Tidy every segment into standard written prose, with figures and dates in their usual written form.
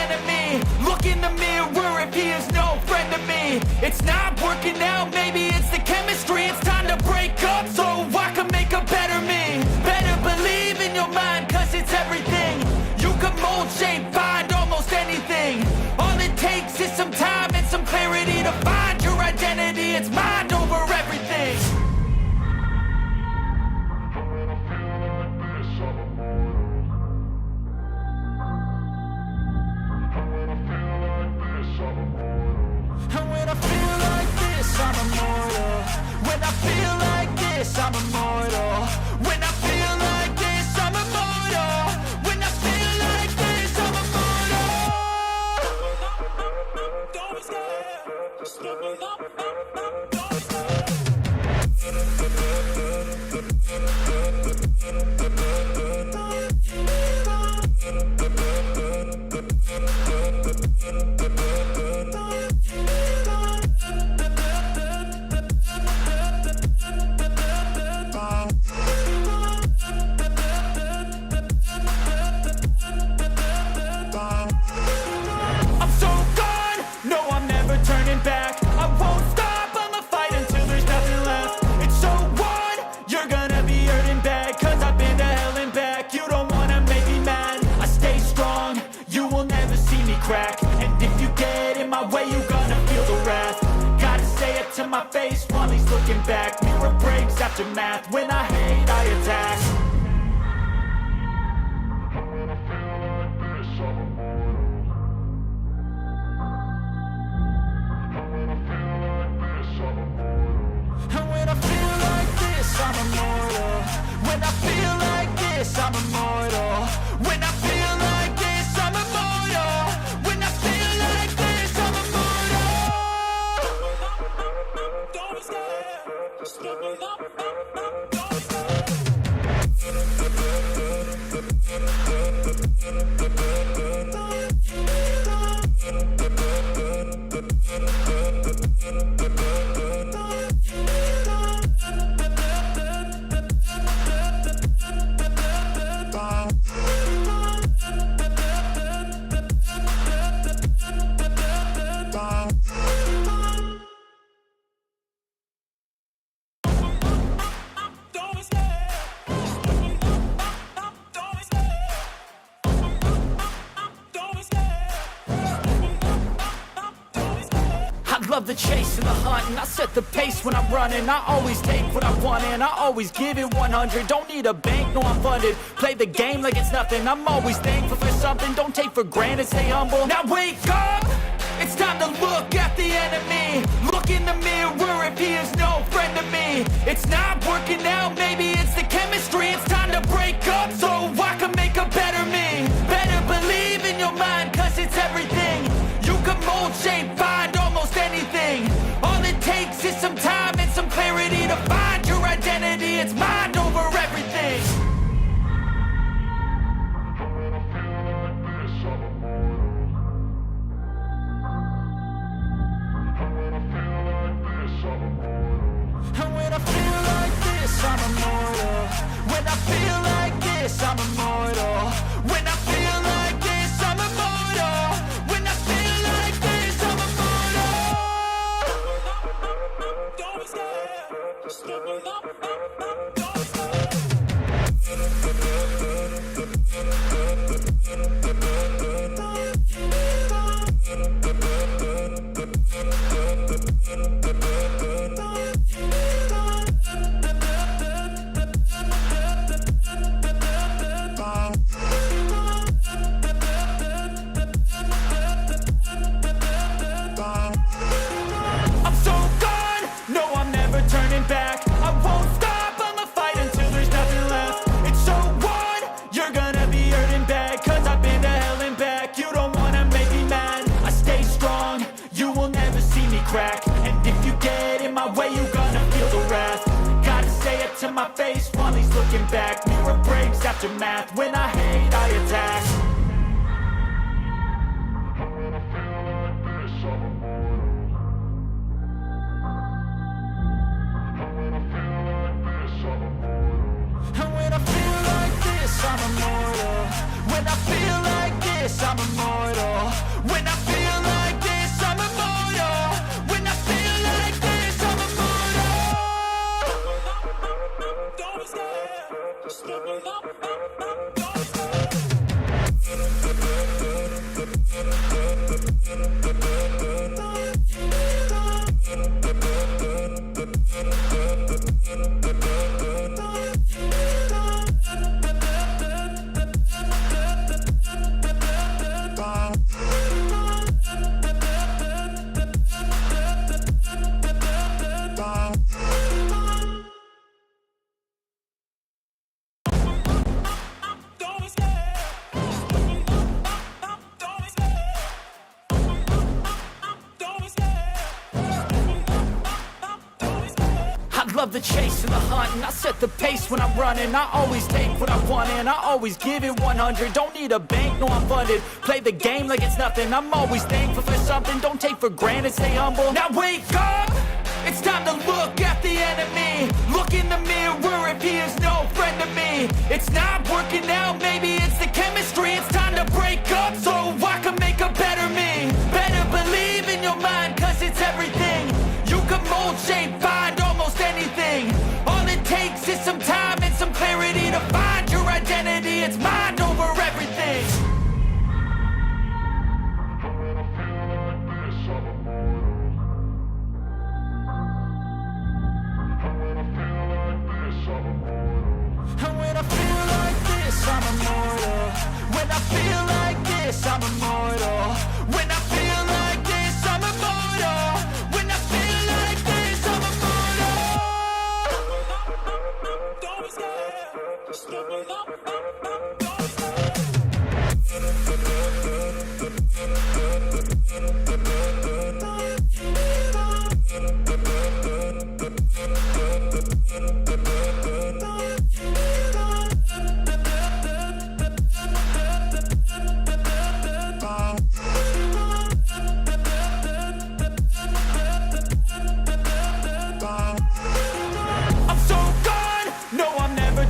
enemy. Look in the mirror if he is no friend to me. It's not working out, maybe it's the chemistry. It's time to break up so I can make a better me. Better believe in your mind, cause it's everything. You can mold, shape, find almost anything. All it takes is some time and some clarity to find your identity. It's mind over everything. And when I feel like this, I'm immortal. When I feel like this, I'm immortal. When I feel like this, I'm immortal. When I feel like this, I'm immortal. Don't be scared. Just level up. Don't be scared. I'm so gone, no I'm never turning back. I won't stop, I'ma fight until there's nothing left. It's so on, you're gonna be hurting bad. Cause I've been to hell and back. You don't wanna make me mad, I stay strong, you will never see me crack. And if you get in my way, you gonna feel the wrath. Gotta say it to my face while he's looking back. Mirror breaks after math, when I hate I attack. And when I feel like this, I'm immortal. When I feel like this, I'm immortal. When I feel like this, I'm immortal. When I feel like this, I'm immortal. Don't be scared. Just level up. Don't be scared. Love the chase and the hunt, and I set the pace when I'm running. I always take what I want and I always give it 100. Don't need a bank, no I'm funded. Play the game like it's nothing. I'm always thankful for something. Don't take for granted, stay humble. Now wake up, it's time to look at the enemy. Look in the mirror if he is no friend to me. It's not working out, maybe it's the chemistry. It's time to break up so I can make a better me. Better believe in your mind, cause it's everything. You can mold, shape, find almost anything. All it takes is some time and some clarity to find your identity. It's mind over everything. And when I feel like this, I'm immortal. When I feel like this, I'm immortal. When I feel like this, I'm immortal. When I feel like this, I'm immortal. Don't be scared. Just level up. Don't be scared. I'm so gone, no I'm never turning back. I won't stop, I'ma fight until there's nothing left. It's so on, you're gonna be hurting bad. Cause I've been to hell and back. You don't wanna make me mad, I stay strong, you will never see me crack. And if you get in my way, you gonna feel the wrath. Gotta say it to my face while he's looking back. Mirror breaks after math, when I hate I attack. And when I feel like this, I'm immortal. When I feel like this, I'm immortal. love the chase and the hunt, and I set the pace when I'm running. I always take what I want and I always give it 100. Don't need a bank, no I'm funded. Play the game like it's nothing. I'm always thankful for something. Don't take for granted, stay humble. Now wake up! It's time to look at the enemy. Look in the mirror if he is no friend to me. It's not working out, maybe it's the chemistry. It's time to break up so I can make a better me. Better believe in your mind, cause it's everything. You can mold, shape, find almost anything. All it takes is some time and some clarity to find your identity. It's mind over everything. And when I feel like this, I'm immortal. When I feel like this, I'm immortal. When I feel like this, I'm immortal. When I feel like this, I'm immortal. Don't be scared. Just give it up. Don't be scared.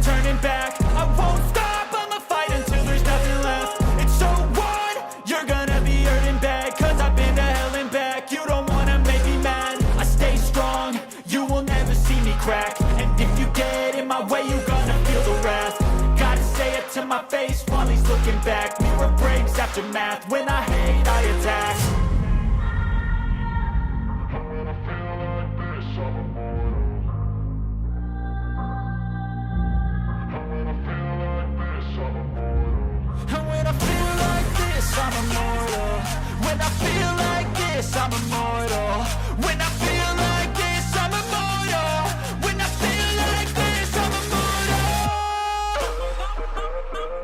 Turning back, I won't stop, I'ma fight until there's nothing left. It's so on, you're gonna be hurting bad, cause I've been to hell and back. You don't wanna make me mad, I stay strong, you will never see me crack. And if you get in my way, you're gonna feel the wrath. Gotta say it to my face while he's looking back. Mirror breaks after math, when I hate, I attack. I'm immortal. When I feel like this, I'm immortal. When I feel like this, I'm immortal. When I feel like this, I'm immortal.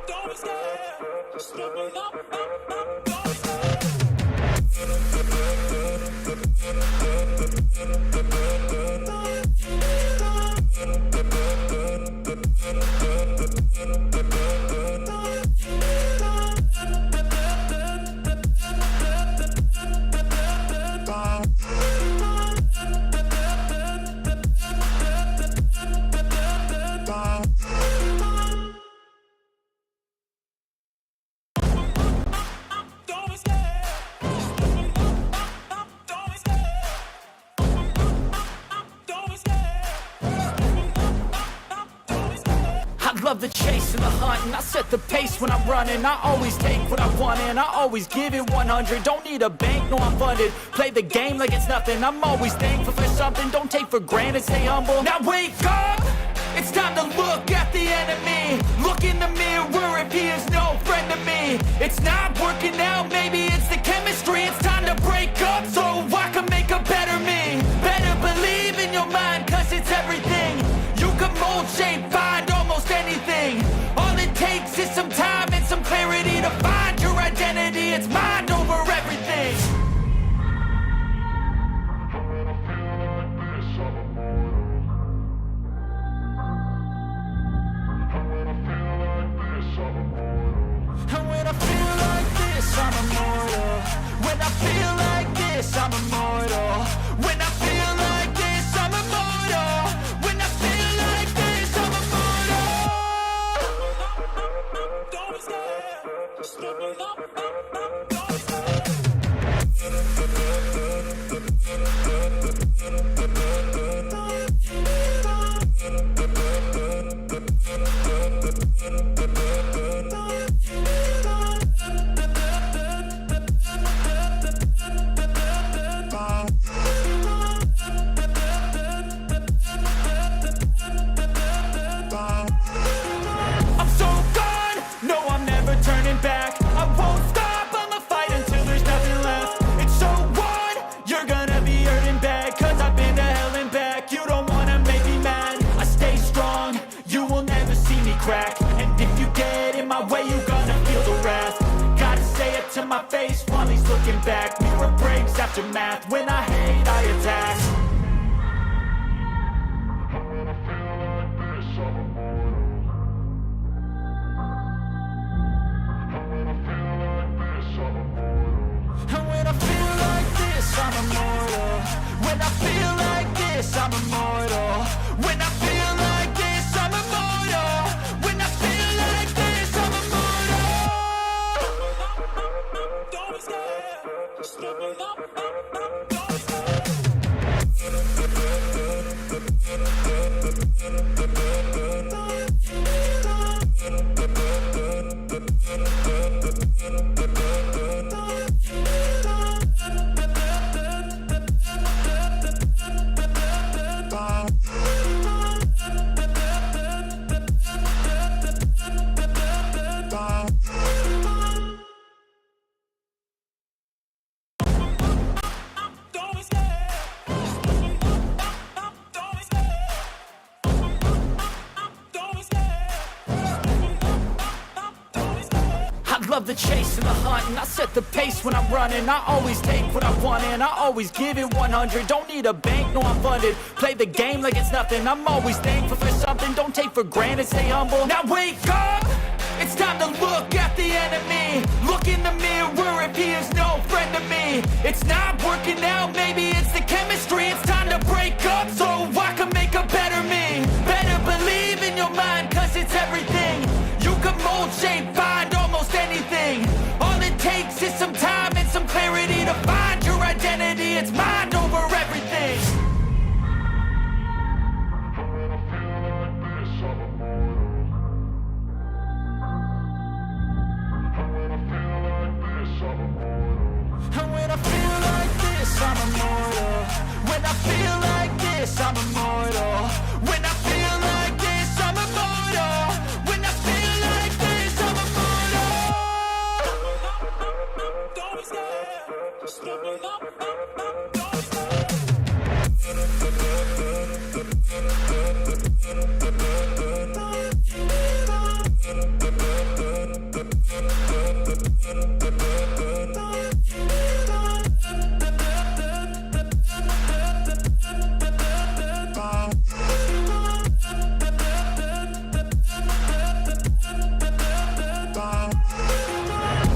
Don't be scared. Just give it up. Don't be scared. Love the chase and the hunt, and I set the pace when I'm running. I always take what I want and I always give it 100. Don't need a bank, no I'm funded. Play the game like it's nothing. I'm always thankful for something. Don't take for granted, stay humble. Now wake up! It's time to look at the enemy. Look in the mirror if he is no friend to me. It's not working out, maybe it's the chemistry. It's time to break up so I can make a better me. Better believe in your mind, cause it's everything. You can mold, shape, find almost anything. All it takes is some time and some clarity to find your identity. It's mind over everything. And when I feel like this, I'm immortal. When I feel like this, I'm immortal. When I feel like this, I'm immortal. When I feel like this, I'm immortal. Don't be scared. Just give it up. Don't be scared. Turning back, I won't stop, I'ma fight until there's nothing left. It's so on, you're gonna be hurting bad, cause I've been to hell and back. You don't wanna make me mad, I stay strong, you will never see me crack. And if you get in my way, you're gonna feel the wrath. Gotta say it to my face while he's looking back. Mirror breaks after math, when I hate, I attack. I'm immortal. When I feel like this, I'm immortal. When I feel like this, I'm immortal. When I feel like this, I'm immortal. Don't be scared. Just step up. Don't be scared. Love the chase and the hunt, and I set the pace when I'm running. I always take what I want and I always give it 100. Don't need a bank, no I'm funded. Play the game like it's nothing. I'm always thankful for something. Don't take for granted, stay humble. Now wake up! It's time to look at the enemy. Look in the mirror if he is no friend to me. It's not working out, maybe it's the chemistry. It's time to break up so I can make a better me. Better believe in your mind, cause it's everything. You can mold, shape, find almost anything. All it takes is some time and some clarity to find your identity. It's mind over everything. And when I feel like this, I'm immortal. When I feel like this, I'm immortal. When I feel like this, I'm immortal. When I feel like this, I'm immortal. Don't be scared. Just step it up. Don't be scared.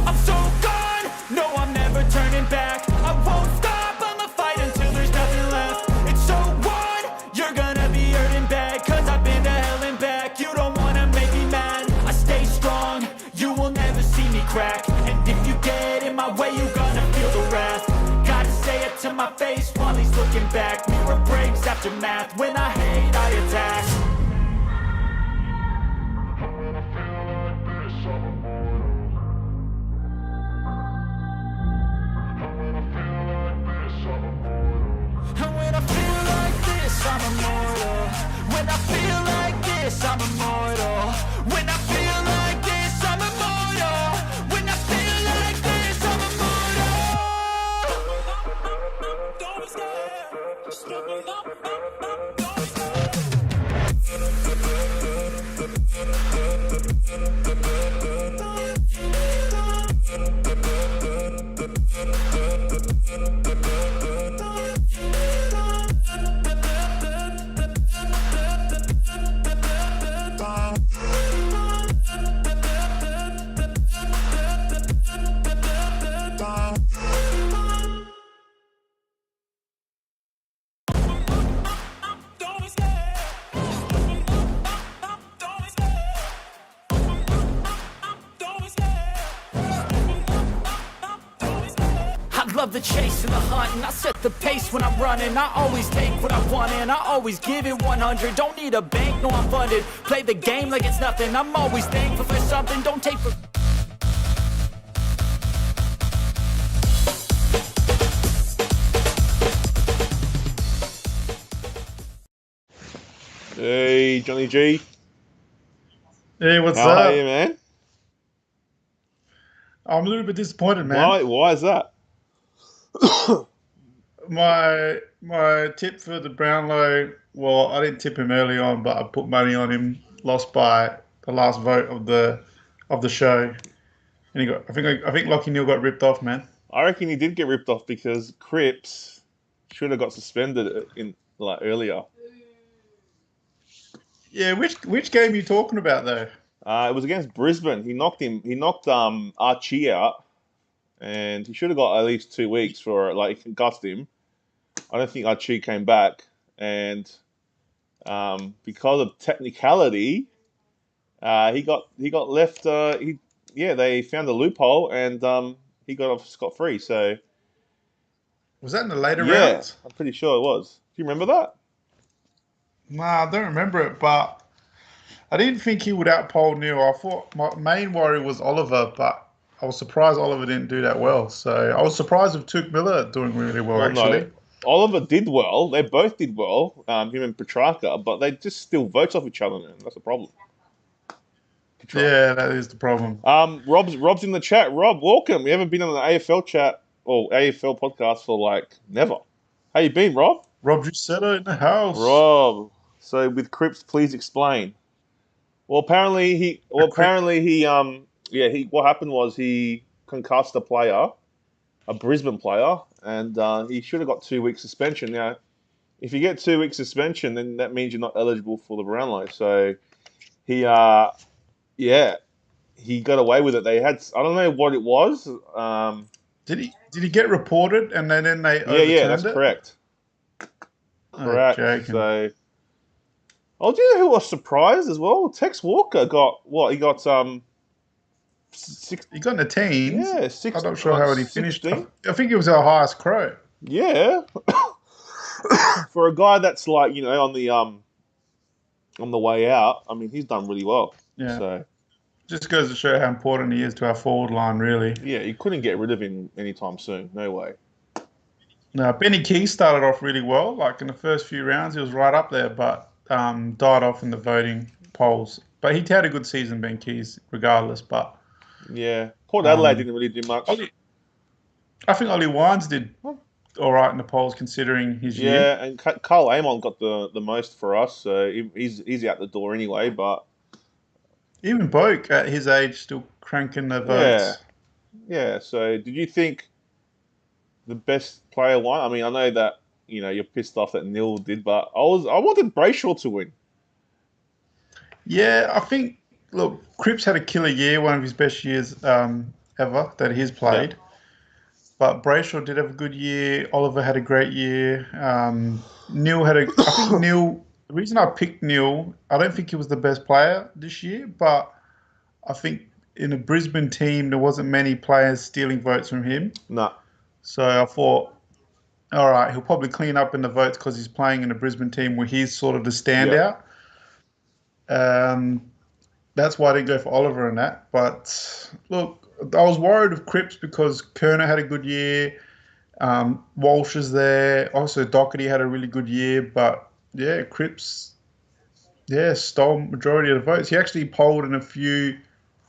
I'm so gone, no I'm never turning back. I won't stop, I'ma fight until there's nothing left. It's so on, you're gonna be hurting bad. Cause I've been to hell and back, you don't wanna make me mad. I stay strong, you will never see me crack. And if you get in my way, you're gonna feel the wrath. Gotta say it to my face while he's looking back. Mirror breaks after math, when I hate I attack. And when I feel like this, I'm immortal. When I feel like this, I'm immortal. When I feel like this, I'm immortal. When I feel like this, I'm immortal. Don't be scared. Just step it up. Don't be scared. Love the chase and the hunt, and I set the pace when I'm running. I always take what I want and I always give it 100. Don't need a bank, no I'm funded. Play the game like it's nothing. I'm always thankful for something. Don't take for... Hey, Johnny G. Hey, what's How up? are you, man? I'm a little bit disappointed, man. Why is that? My tip for the Brownlow, well, I didn't tip him early on, but I put money on him. Lost by the last vote of the show, and he got. I think Lockie Neal got ripped off, man. I reckon he did get ripped off because Cripps should have got suspended in earlier. Yeah, which game are you talking about though? It was against Brisbane. He knocked Archie out, and he should have got at least 2 weeks for like he concussed him. I don't think Archie came back, and because of technicality, he got left. They found a loophole, and he got off scot free. So Was that in the later yeah, rounds? I'm pretty sure it was. Do you remember that? Nah, I don't remember it, but I didn't think he would outpoll Neil. I thought my main worry was Oliver, but I was surprised Oliver didn't do that well. So I was surprised with Took Miller doing really well, Well, actually. no. Oliver did well. They both did well, him and Petrarca, but they just still votes off each other, man. That's a problem. Petrarca. Yeah, that is the problem. Rob's in the chat. Rob, welcome. We haven't been on the AFL chat or AFL podcast for like never. How you been, Rob? Rob Drusetta in the house. Rob. So with Cripps, please explain. Well, apparently what happened was he concussed a player, a Brisbane player, and he should have got 2 weeks suspension. Now, if you get 2 weeks suspension, then that means you're not eligible for the Brownlow. So he got away with it. They had, I don't know what it was. Did he get reported and then they overturned Yeah, that's it? correct. Correct. Oh, So, oh, do you know who was surprised as well? Tex Walker got what? He got He got in the teens. Yeah, I'm not sure how he finished. 16? I think it was our highest crow. Yeah. For a guy that's like, on the way out, I mean, he's done really well. Yeah. So Just goes to show how important he is to our forward line, really. yeah, you couldn't get rid of him anytime soon. No way. No, Benny Key started off really well. Like in the first few rounds, he was right up there, but died off in the voting polls. But he had a good season, Ben Keys, regardless. But Yeah. Port Adelaide didn't really do much. I think Ollie Wines did all right in the polls considering his year. Yeah, and Carl Amon got the most for us, so he's out the door anyway. But Even Boak at his age still cranking the votes. yeah. So did you think the best player won? I mean, I know that you're pissed off that Neil did, but I wanted Brayshaw to win. Yeah, I think, look, Cripps had a killer year, one of his best years ever that he's played. Yeah. But Brayshaw did have a good year. Oliver had a great year. Neil had I think Neil, the reason I picked Neil, I don't think he was the best player this year, but I think in a Brisbane team, there wasn't many players stealing votes from him. No. So I thought, all right, he'll probably clean up in the votes because he's playing in a Brisbane team where he's sort of the standout. That's why I didn't go for Oliver in that. But look, I was worried of Cripps because Kerner had a good year. Walsh is there. Also, Doherty had a really good year. But yeah, Cripps, stole majority of the votes. He actually polled in a few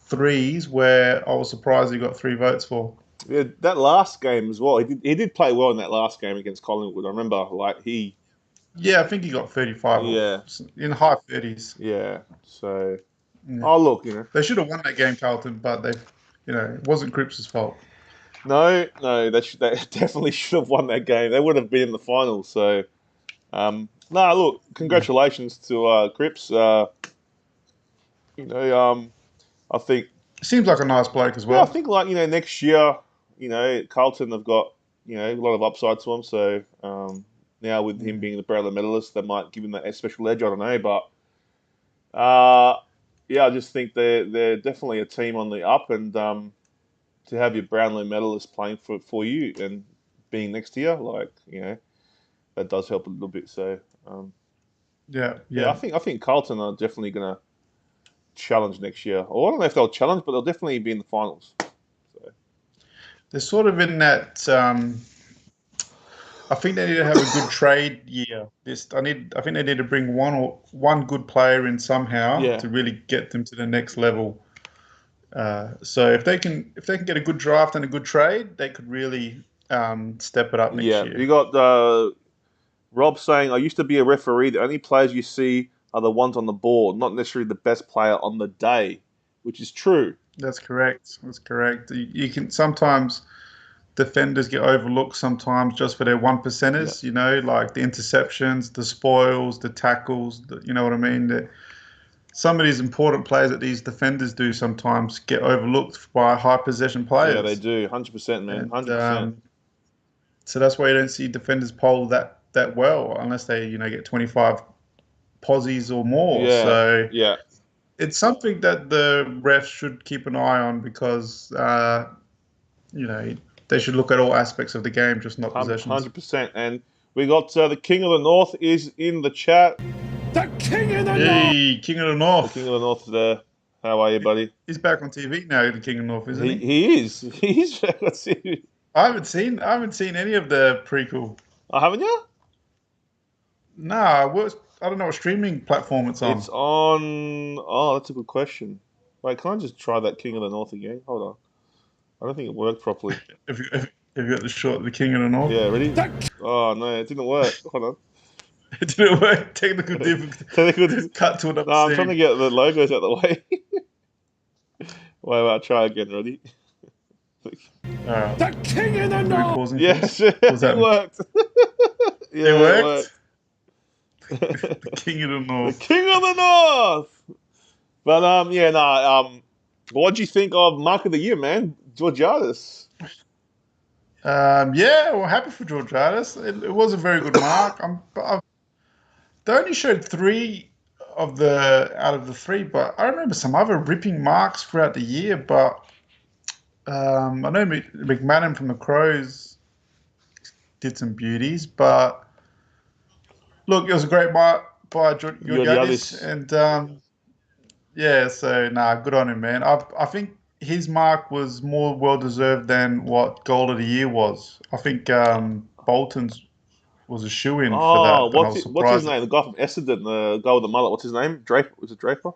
threes where I was surprised he got 3 votes for. Yeah, that last game as well. He did play well in that last game against Collingwood. I remember, Yeah, I think he got 35. Yeah. In high 30s. Yeah. So, Yeah. oh look, They should have won that game, Carlton, but it wasn't Cripps' fault. No, they definitely should have won that game. They would have been in the finals. So, look, congratulations to Cripps. I think Seems like a nice bloke as well. I think next year, Carlton have got a lot of upside to them. So now with him being the Brownlow medalist, they might give him that special edge. I don't know, but I just think they're definitely a team on the up, and to have your Brownlow medalist playing for you and being next to you, that does help a little bit. So Yeah. I think Carlton are definitely going to challenge next year. Or I don't know if they'll challenge, but they'll definitely be in the finals. So. They're sort of in that. I think they need to have a good trade year. I think they need to bring one good player in somehow to really get them to the next level. So if they can get a good draft and a good trade, they could really step it up next year. Yeah, you got Rob saying, "I used to be a referee. The only players you see are the ones on the board, not necessarily the best player on the day," which is true. That's correct. You can sometimes defenders get overlooked sometimes just for their 1%ers, like the interceptions, the spoils, the tackles, you know what I mean? some of these important plays that these defenders do sometimes get overlooked by high possession players. Yeah, they do. 100%, man. 100%. So that's why you don't see defenders poll that well unless they, get 25 posies or more. Yeah, so yeah. it's something that the refs should keep an eye on because, they should look at all aspects of the game, just not possessions. 100%. And we got the King of the North is in the chat. The King of the North! Hey, King of the North. The King of the North is there. How are you, buddy? He's back on TV now, the King of the North, isn't he? He is. He's back on TV. I haven't seen any of the prequel. Oh, haven't you? No, I don't know what streaming platform it's on. It's on... Oh, that's a good question. Wait, can I just try that King of the North again? Hold on. I don't think it worked properly. Have you got the King of the North? Yeah, ready? Oh, no, it didn't work. Hold on. It didn't work. Technical difficulty. Cut to another scene. I'm trying to get the logos out of the way. Wait, I'll try again. Ready? The King of the North! Yes, it worked. Yeah, it worked? The King of the North. The King of the North! But, what do you think of Mark of the Year, man? Georgiades. Happy for Georgiades. It was a very good mark. They only showed 3 out of the 3, but I remember some other ripping marks throughout the year. But I know McMahon from the Crows did some beauties, but look, it was a great mark by Georgiades, and good on him, man. I think his mark was more well-deserved than what Goal of the Year was. I think Bolton's was a shoe-in for that. What's his name? The guy from Essendon, the guy with the mullet. What's his name? Draper? Was it Draper?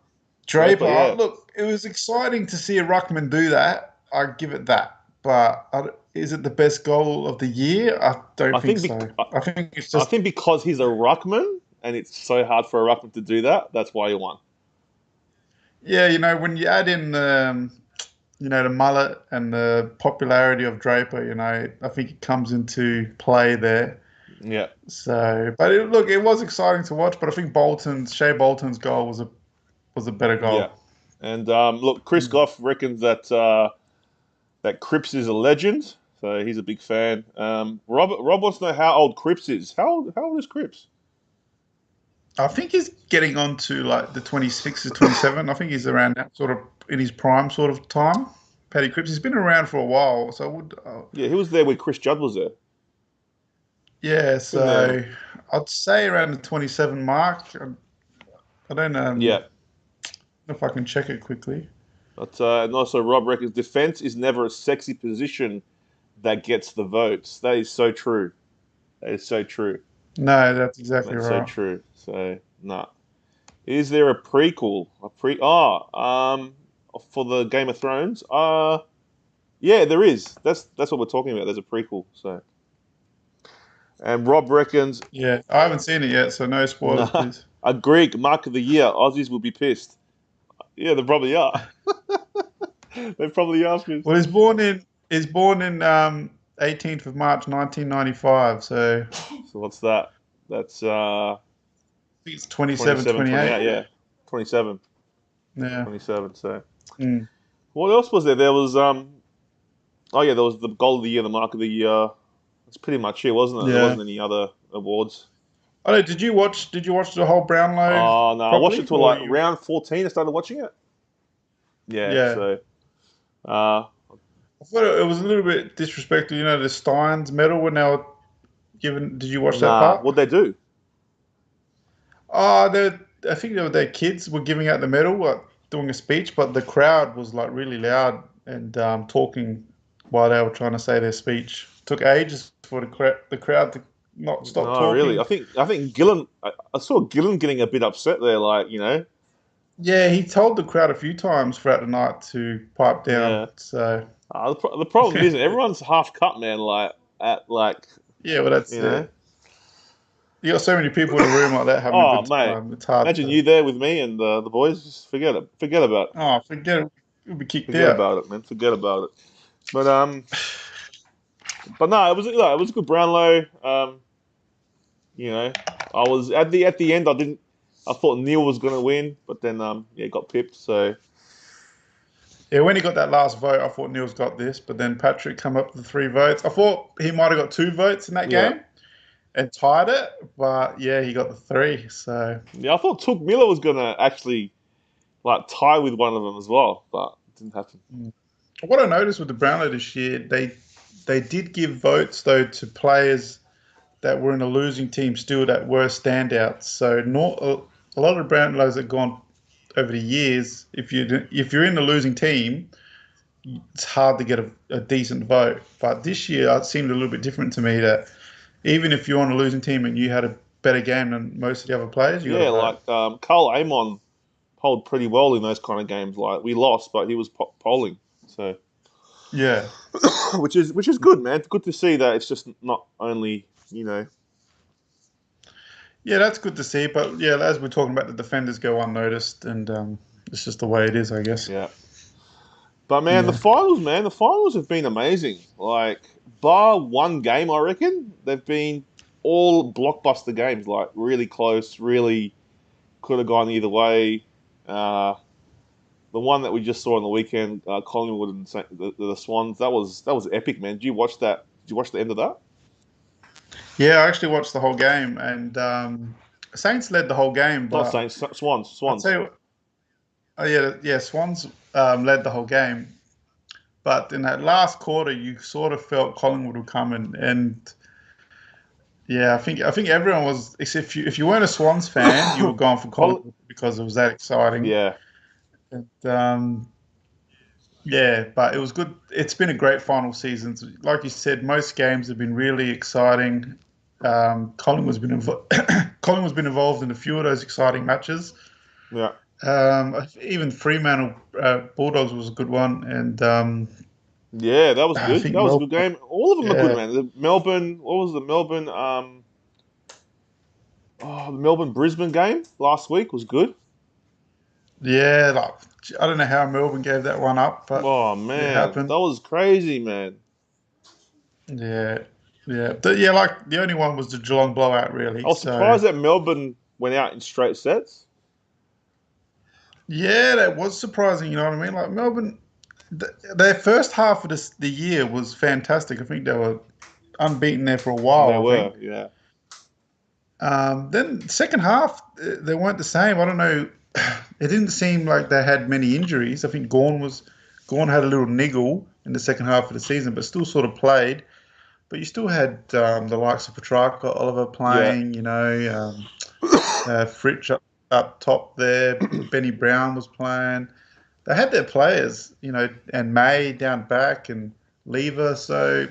Draper. Yeah. Look, it was exciting to see a ruckman do that. I give it that. But is it the best goal of the year? I don't think so. I think it's just... I think because he's a ruckman and it's so hard for a ruckman to do that, that's why he won. Yeah, when you add in the mullet and the popularity of Draper, I think it comes into play there. Yeah. So, but it was exciting to watch. But I think Shea Bolton's goal was a better goal. Yeah. And look, Chris Goff reckons that Cripps is a legend, so he's a big fan. Rob wants to know how old Cripps is. How old is Cripps? I think he's getting on to like the 26 to 27. I think he's around that sort of in his prime sort of time. Paddy Cripps. He's been around for a while, so I would. Yeah, he was there when Chris Judd was there. Yeah, so I'd say around the 27 mark. I don't know. Yeah. If I can check it quickly. But and also Rob reckons defense is never a sexy position that gets the votes. That is so true. That is so true. No, that's exactly right. That's so true. So, nah. Is there a prequel? For the Game of Thrones? Yeah, there is. That's what we're talking about. There's a prequel. So, and Rob reckons. Yeah, I haven't seen it yet, so no spoilers, please. A Greek Mark of the Year. Aussies will be pissed. Yeah, they probably are. They probably are pissed. Well, he's born in 18th of March 1995. So what's that? That's I think it's 27, 28. Yeah, 27. Yeah, 27. So, what else was there? There was there was the Goal of the Year, the Mark of the Year. That's pretty much it, wasn't it? Yeah. There wasn't any other awards. Oh, no, did you watch the whole Brownlow? Oh no, properly? I watched it till like round 14. I started watching it. Yeah. So, I thought it was a little bit disrespectful. The Steins medal when they were given. Did you watch that part? What'd they do? I think their kids were giving out the medal, doing a speech, but the crowd was like really loud and talking while they were trying to say their speech. It took ages for the crowd to not stop talking. Oh, really? I think Gillen. I saw Gillen getting a bit upset there, Yeah, he told the crowd a few times throughout the night to pipe down. Yeah. So the problem is everyone's half cut, man. Yeah, well, that's you got so many people in a room like that having a good time. It's hard. Imagine you there with me and the boys. Just forget it. Forget about it. Oh, forget it. You'll be kicked out. Forget about it, man. Forget about it. But no, it was a good Brownlow. I was at the end. I didn't. I thought Neil was going to win, but then got pipped. So Yeah, when he got that last vote, I thought Neil's got this, but then Patrick come up with 3 votes. I thought he might have got 2 votes in that yeah, game and tied it, but yeah, he got the 3. So yeah, I thought Took Miller was going to actually like tie with one of them as well, but it didn't happen. what I noticed with the Brownlow this year, they did give votes though to players that were in a losing team still that were standouts. So not a lot of Brownlows have gone over the years. If you're in the losing team, it's hard to get a decent vote. But this year, it seemed a little bit different to me that even if you're on a losing team and you had a better game than most of the other players, you got Yeah, a vote. like Carl Amon polled pretty well in those kind of games. Like we lost, but he was polling. So Yeah. which is good, man. It's good to see that it's just not only Yeah, that's good to see. But yeah, as we're talking about, the defenders go unnoticed, and it's just the way it is, I guess. yeah. But man, Yeah. the finals have been amazing. Like bar one game, I reckon they've been all blockbuster games. Like really close, really could have gone either way. The one that we just saw on the weekend, Collingwood and the Swans, that was epic, man. Did you watch that? Did you watch the end of that? Yeah, I actually watched the whole game, and Saints led the whole game, Not but Saints, Swans, I'd Swans. say, oh yeah, Swans led the whole game. But in that last quarter, you sort of felt Collingwood would come in, and yeah, I think everyone was. Except if you weren't a Swans fan, you were going for Coll- Collingwood because it was that exciting. yeah, And, yeah, but it was good. It's been a great final season. Like you said, most games have been really exciting. Collingwood's been Collingwood's been involved in a few of those exciting matches. yeah, Even Fremantle Bulldogs was a good one, and yeah. That was I good. think That was a Melbourne. good game. All of them are good, Yeah, man. The Melbourne, what was the Melbourne? The Melbourne Brisbane game last week was good. yeah. Like, I don't know how Melbourne gave that one up, but Oh it man, happened. that was crazy, man. Yeah, yeah. Yeah, like the only one was the Geelong blowout, I really. was So surprised that Melbourne went out in straight sets. yeah, that was surprising. You know what I mean? Like Melbourne, their first half of the year was fantastic. I think they were unbeaten there for a They while. I were, think. yeah, Then second half, they weren't the same. I don't know. It didn't seem like they had many injuries. I think Gorn had a little niggle in the second half of the season, but still sort of played. But you still had the likes of Petrarca, Oliver yeah, playing. Fritsch up top there. Benny Brown was playing. They had their players, and May down back and Lever. So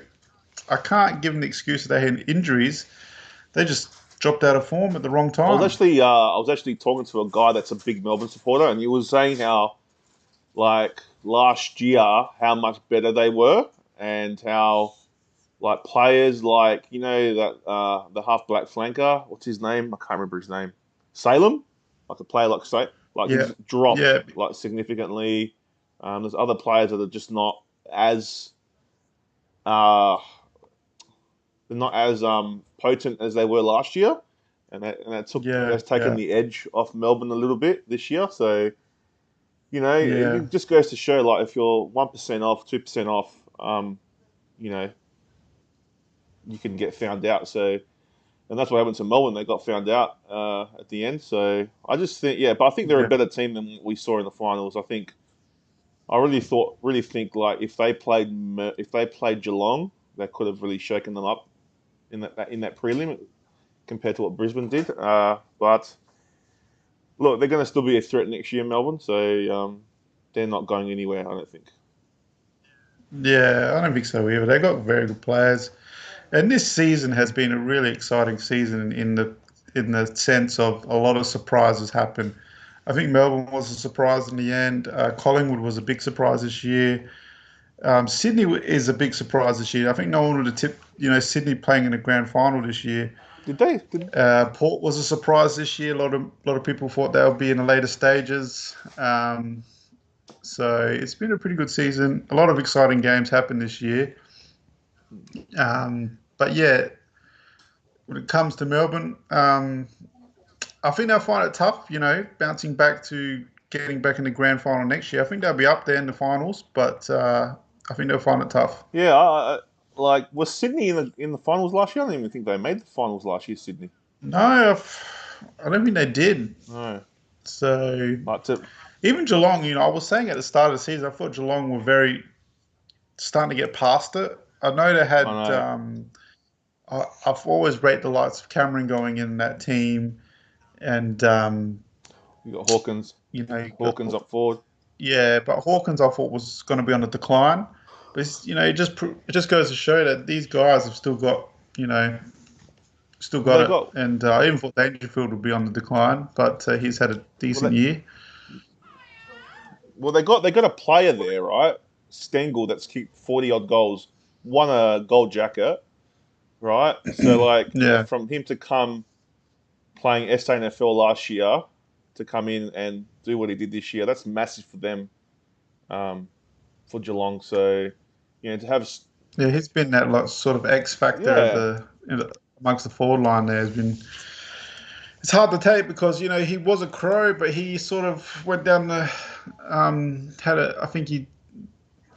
I can't give them the excuse that they had injuries. They just dropped out of form at the wrong time. I was actually talking to a guy that's a big Melbourne supporter, and he was saying how, like last year, how much better they were, and how like players like that the half black flanker, what's his name? I can't remember his name. Salem, like a player like Yeah, he's dropped yeah, like significantly. There's other players that are just as uh, not as potent as they were last year, yeah, that's taken yeah, the edge off Melbourne a little bit this year. So yeah, it just goes to show like if you're 1% off, 2% off, you know you can get found out. So and that's what happened to Melbourne. They got found out at the end. So I just think but I think they're a yeah, better team than what we saw in the finals. I really think like if they played Geelong, they could have really shaken them up in that prelim compared to what Brisbane did. But look, they're going to still be a threat next year, Melbourne. So they're not going anywhere. I don't think. yeah. I don't think so either. They got very good players, and this season has been a really exciting season in the sense of a lot of surprises happen. I think Melbourne was a surprise in the end. Collingwood was a big surprise this year. Sydney is a big surprise this year. I think no one would have tipped, Sydney playing in the grand final this year. Did they? Did, Port was a surprise this year. A lot of people thought they would be in the later stages. So it's been a pretty good season. A lot of exciting games happened this year. But yeah, when it comes to Melbourne, I think they'll find it tough, bouncing back to getting back in the grand final next year. I think they'll be up there in the finals, but I think they'll find it tough. Yeah, like was Sydney in the finals last year? I don't even think they made the finals last year. Sydney. No, I don't think they did. No, So but even Geelong, I was saying at the start of the season, I thought Geelong were very starting to get past it. I know they I had. know I've always rated the likes of Cameron going in that team, and you got Hawkins. you Hawkins got up forward. yeah, but Hawkins I thought was going to be on the decline. But it just goes to show that these guys have still Well, got they it. got And I even thought Dangerfield would be on the decline, but he's had a well, decent year. they got a player there, right? Stengel that's kicked 40 odd goals, won a gold jacket, right? So like Yeah, from him to come playing SANFL last year to come in and do what he did this year, that's massive for them, for Geelong. So to have yeah, he's been that sort of X factor of yeah amongst the forward line. There has been. It's hard to take because he was a Crow, but he sort of went down the I think he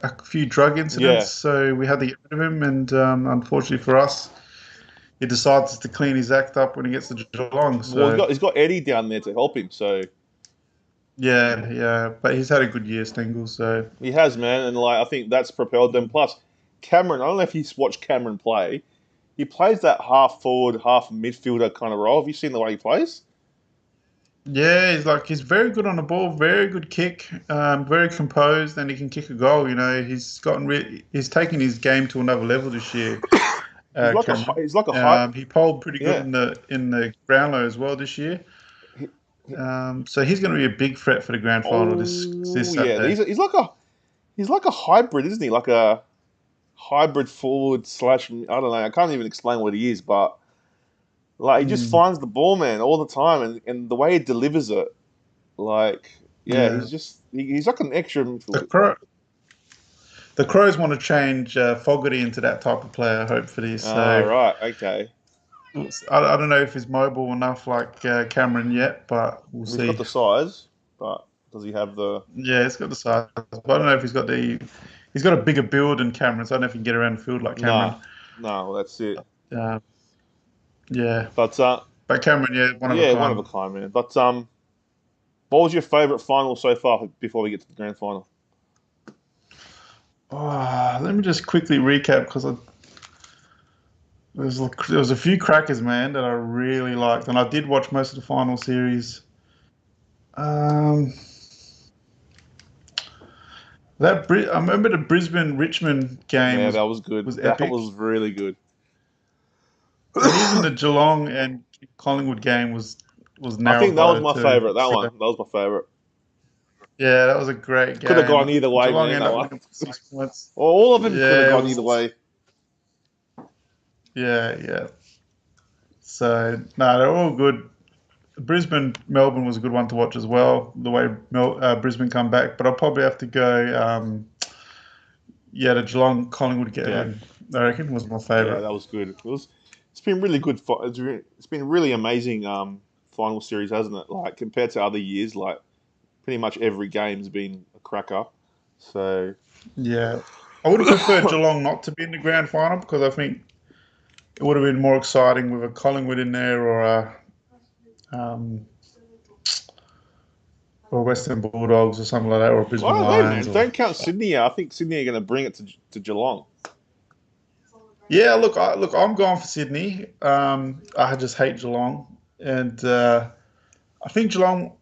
a few drug incidents, yeah. so we had to get rid of him. And unfortunately for us, he decides to clean his act up when he gets to Geelong. Well, So he's got Eddie down there to help him. So yeah, yeah, but he's had a good year, Stengel. So he has, man, and like I think that's propelled them. Plus, Cameron, I don't know if you've watched Cameron play. He plays that half forward, half midfielder kind of role. Have you seen the way he plays? yeah, he's very good on the ball, very good kick, very composed, and he can kick a goal. He's taken his game to another level this year. Cameron. He's like a high. He polled pretty good Yeah. in the Brownlow as well this year. He- he- So he's going to be a big threat for the grand final this oh yeah, Saturday. he's like a hybrid, isn't he? Like a hybrid forward slash. I don't know. I can't even explain what he is, but like he just Mm, finds the ball, man, all the time, and the way he delivers it, like yeah, yeah, he's like an extra the midfielder. Crow, the Crows want to change Fogarty into that type of player, hopefully. Ah, So right, okay. I don't know if he's mobile enough like Cameron yet, but we'll He's got see. the size, but does he have the? Yeah, he's got the size, but I don't know if he's got the. He's got a bigger build than Cameron, so I don't know if he can get around the field like Nah, Cameron. no, that's it. Uh, yeah, But but Cameron, yeah, one of a yeah, one of kind. a kind, man. But what was your favourite final so far before we get to the grand final? Let me just quickly recap because there was a few crackers, man, that I really liked, and I did watch most of the final series. Um, I remember the Brisbane Richmond game Yeah, was that was good. was That epic, was really good. and even the Geelong and Collingwood game was I nail think that was biter my too. favourite. That So one. That was my favourite. yeah, that was a great Could have gone game. either way, Geelong man. ended That up one. winning by 6 points. Well, all of them could have Yeah, it gone either was. way. Yeah, yeah. So no, they're all good. Brisbane Melbourne was a good one to watch as well. The way Brisbane come back, but I'll probably have to go. The Geelong Collingwood Yeah, game, I reckon, was my yeah, favourite. that was good. It's been really good. It's been really amazing. Final series, hasn't it? Like compared to other years, like pretty much every game's been a cracker. So Yeah, I would have preferred Geelong not to be in the grand final because I think it would have been more exciting with a Collingwood in there um, or Western Bulldogs or something like that, or I Brisbane don't know, Lions man. or. Don't count Sydney out. I think Sydney are going to bring it to Geelong. Yeah, look, I'm going for Sydney. I just hate Geelong, and I think Geelong.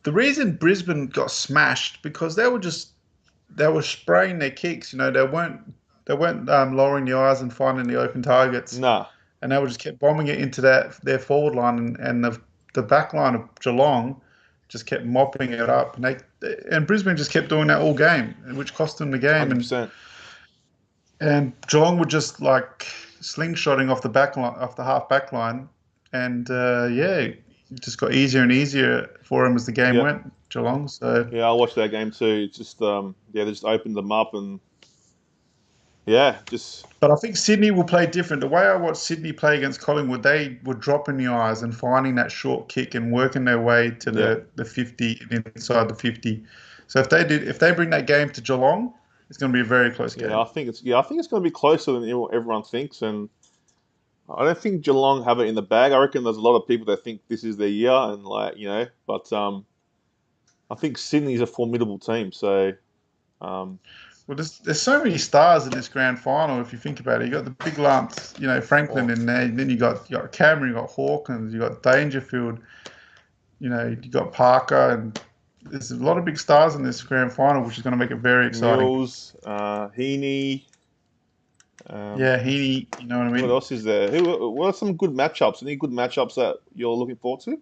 The reason Brisbane got smashed because they were spraying their kicks. They weren't lowering the eyes and finding the open targets, Nah, and they were just kept bombing it into their forward line, and the back line of Geelong just kept mopping it up, and Brisbane just kept doing that all game, which cost them the game, 100%. and Geelong were just like slingshotting off the back line, off the half back line, and it just got easier and easier for them as the game Yeah, went. Geelong, so yeah. I watched that game too. It's just they just opened them up and Yeah, just But I think Sydney will play different. The way I watched Sydney play against Collingwood, they were dropping the eyes and finding that short kick and working their way to yeah, the 50 and inside the 50. So if they bring that game to Geelong, it's going to be a very close yeah. game. I think it's going to be closer than everyone thinks, and I don't think Geelong have it in the bag. I reckon there's a lot of people that think this is their year, and but I think Sydney's a formidable team. So um, Well, there's so many stars in this grand final. If you think about it, you got the big lumps, Franklin oh, in there. Then you got Cameron, you got Hawkins, you got Dangerfield. You got Parker, and there's a lot of big stars in this grand final, which is going to make it very exciting. Mills, Heaney. Yeah, he, you know what I What mean. else is there? What are some good matchups? Any good matchups that you're looking forward to?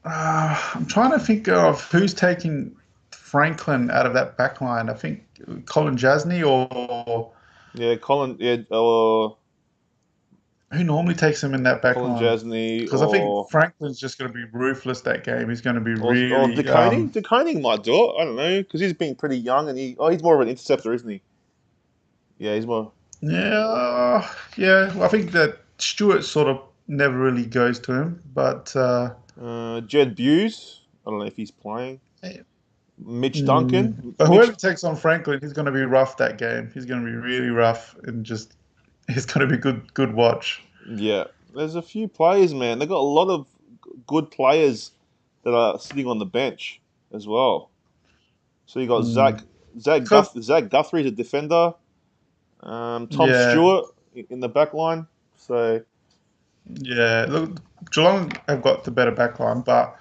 I'm trying to think of who's taking Franklin out of that back line. I think Colin Jasny or Yeah, Colin. Yeah, who normally takes him in that back Colin line? Jasny Because I think Franklin's just going to be ruthless that game. He's going to be or really, DeConing. DeConing might do it. I don't know because he's been pretty young and he's more of an interceptor, isn't he? Yeah, he's more. yeah. Well, I think that Stewart sort of never really goes to him, but Jed Buse. I don't know if he's playing. Mitch Duncan. but Mitch. whoever takes on Franklin, he's going to be rough that game. He's going to be really rough and just he's going to be good watch. Yeah, there's a few players, man. They've got a lot of good players that are sitting on the bench as well. So you got Because Zach Guthrie's a defender. Tom yeah, Stewart in the back line. So yeah. Look, Geelong have got the better backline, but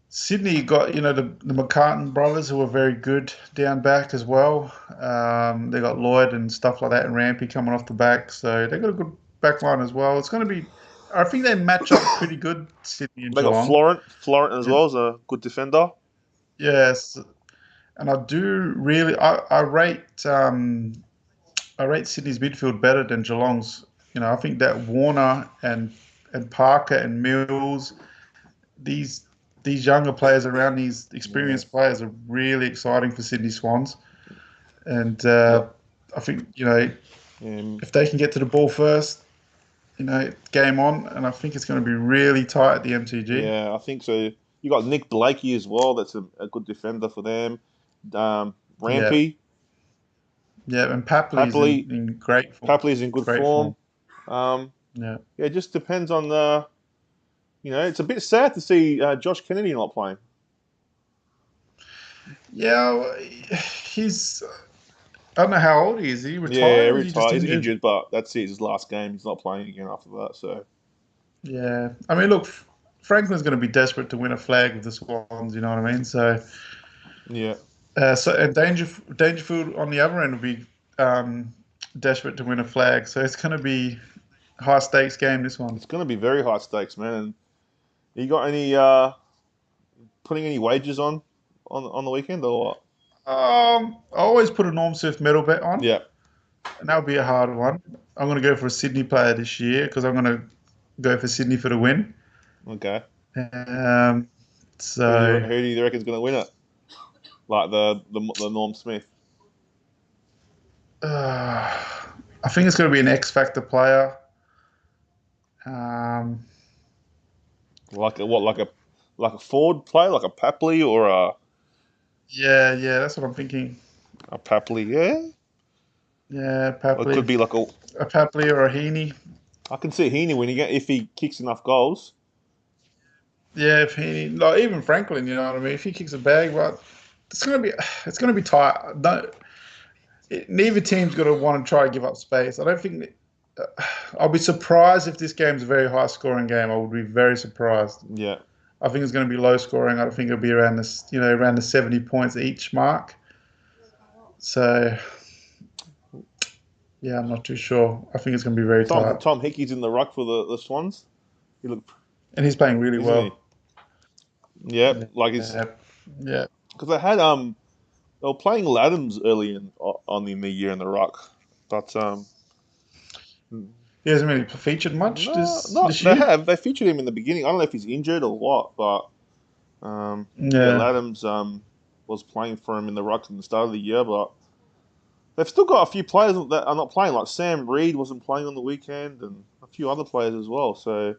Sydney got the McCartan brothers who are very good down back as well. They got Lloyd and stuff like that, and Rampy coming off the back, so they got a good backline as well. It's going to be. I think they match up pretty good, Sydney and they got Geelong. Florent as And well as a good defender. yes, and I do really. I rate Sydney's midfield better than Geelong's. I think that Warner and Parker and Mills, these these younger players around these Yeah, experienced players are really exciting for Sydney Swans. And yeah, I think um, if they can get to the ball first, game on, and I think it's going to be really tight at the MCG. yeah. I think so. You got Nick Blakey as well. That's a good defender for them. Yeah, Rampy, yeah, and Papley's Papley, in great form. Papley's in good Great form. form. Um, Yeah. yeah, it just depends on the. It's a bit sad to see Josh Kennedy not playing. Yeah, well, he's. I don't know how old he is. Is he Yeah, retired or is he just retired. He's injured? injured, but that's it. His last game. He's not playing again after that. So Yeah. I mean, look, Franklin's going to be desperate to win a flag with the Swans. You know what I mean? So, yeah, and Dangerfield on the other end will be desperate to win a flag. So it's going to be high stakes game. This one. it's going to be very high stakes, man. And you got any putting any wagers on the weekend or what? I always put a Norm Smith medal bet on, Yeah. and that'll be a hard one. I'm going to go for a Sydney player this year because I'm going to go for Sydney for the win. Okay. Um, Who so do you reckon's going to win it? Like the Norm Smith, I think it's going to be an X Factor player. Um, like a what? Like a forward player, like a Papley or yeah, that's what I'm thinking. a Papley. Yeah. Yeah, Or it could Papley, be like a. a Papley or a Heaney. I can see Heaney winning it if he kicks enough goals. Yeah, if Heaney, like even Franklin, you know what I mean. If he kicks a bag, but it's gonna be tight. Neither team's gonna want to try to give up space. I don't think. I'll be surprised if this game's a very high scoring game. I would be very surprised. Yeah. I think it's going to be low scoring. I think it'll be around this, around the 70 points each mark. So, yeah, I'm not too sure. I think it's going to be very tight. Tom Hickey's in the ruck for the Swans. He look, And he's playing really isn't he? well. Yeah, like he's Yeah. Yeah. because they were playing Laddams early in the year in the ruck, but He hasn't really featured much no, this year. they featured him in the beginning. I don't know if he's injured or what, but yeah, Yeah. Laddams was playing for him in the ruck in the start of the year, but they've still got a few players that are not playing. Like Sam Reed wasn't playing on the weekend, and a few other players as well. So,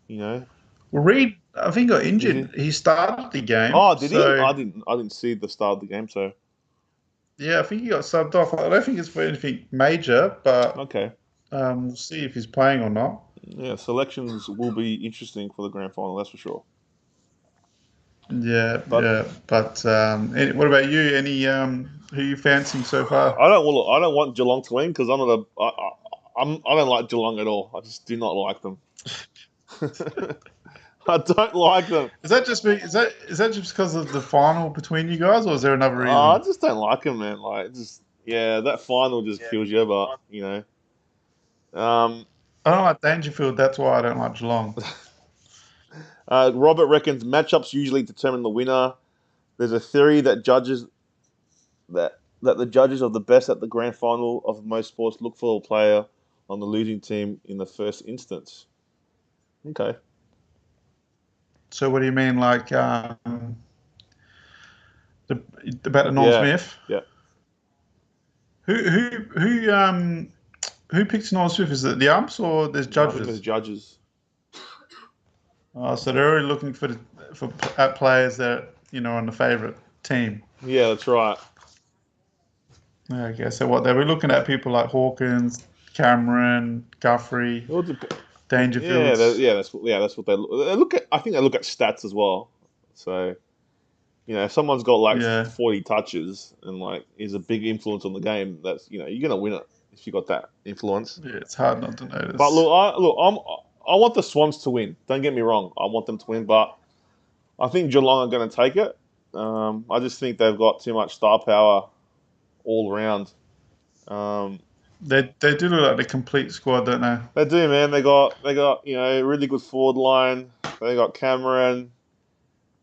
you know, Well, Reed, I think, got is he? injured. He started the game, Oh, did he? so I didn't see the start of the game. So, yeah, I think he got subbed off. I don't think it's for anything major, but okay, we'll see if he's playing or not. yeah, selections will be interesting for the grand final. That's for sure. Yeah, But yeah. But what about you? Any who you fancying so far? I don't want Geelong to win because I'm not a. I don't like Geelong at all. I just do not like them. I don't like them. Is that just because of the final between you guys, or is there another I reason? just don't like them, man. Like, just yeah, that final just kills you. But you know, I don't like Dangerfield. That's why I don't like Geelong. Robert reckons matchups usually determine the winner. There's a theory that that the judges of the best at the grand final of most sports look for a player on the losing team in the first instance. Okay. So what do you mean, like the, about the Norm Yeah. Smith? Yeah. Who picks Norm Smith? Is it the umps or there's No, I think there's judges? judges. So they're already looking for at players that on the favourite team. Yeah, that's right. Okay, so what they were looking at people like Hawkins, Cameron, Guthrie, Well, Dangerfields. that's what they look at. I think they look at stats as well. So if someone's got like Yeah, 40 touches and like is a big influence on the game, that's you're gonna win it if you got that influence. yeah, it's hard not to But notice. I want the Swans to win. Don't get me wrong. I want them to win, but I think Geelong are going to take it. I just think they've got too much star power all around. Um, They do look like the complete squad, don't they? they do, man. They got really good forward line. They got Cameron.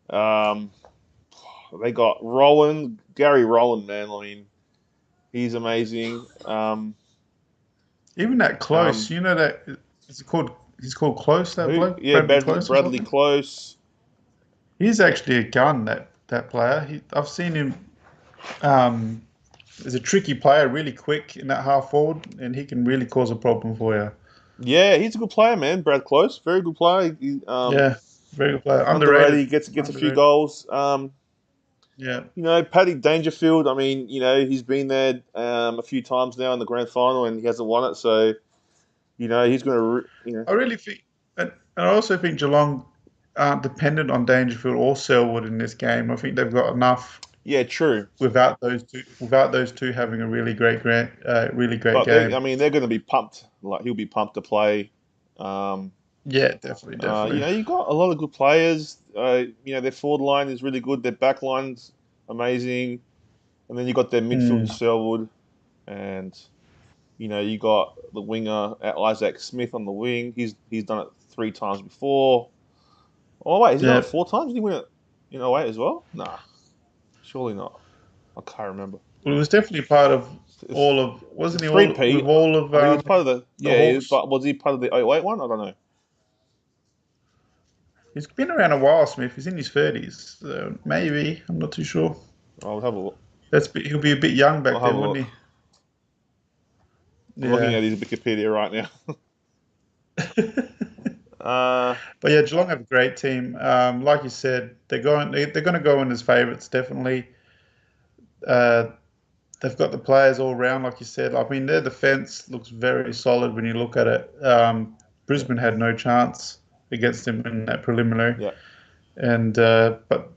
Um, they got Gary Rowan, man. I mean, he's amazing. Even that Close, Um, you know that is it called? He's called Close. That who? bloke, Yeah, Bradley Close or Bradley something. Close. He's actually a gun. That player. I've seen him. Um, is a tricky player, really quick in that half forward, and he can really cause a problem for you. Yeah, he's a good player, man. Brad Close, very good player. Yeah, very good player. Underrated. Underrated. He gets a few Underrated. goals. Yeah. Paddy Dangerfield. I mean, he's been there a few times now in the grand final, and he hasn't won it. So, he's going to. I really think, and I also think Geelong aren't dependent on Dangerfield or Selwood in this game. I think they've got enough Yeah, true. without those two. Without those two having a really great But game. they're going to be pumped. Like he'll be pumped to play. Um, Yeah, definitely. you've got a lot of good players. Their forward line is really good. Their back line's amazing, and then you got their midfield in Mm, Selwood, and you got the winger at Isaac Smith on the wing. He's done it 3 times before. Oh wait, has he done yeah. it 4 times? Did he win it in 08 as well? Nah, surely not. I can't remember. Well, it was definitely part of It's, all of. Wasn't it's he three all P. with all of I think he was part of the Hawks? but was he part of the 08 one? I don't know. He's been around a while, Smith. He's in his 30s, so maybe I'm not too sure. I'll have a look. He'll be a bit young I'll back have a then, wouldn't look. he? I'm looking Yeah. at his Wikipedia right now. uh, But yeah, Geelong have a great team. Like you said, they're going to go in as favourites definitely. Uh, they've got the players all round, like you said. I mean, their defence looks very solid when you look at it. yeah, Brisbane had no chance against them in that preliminary, yeah, and but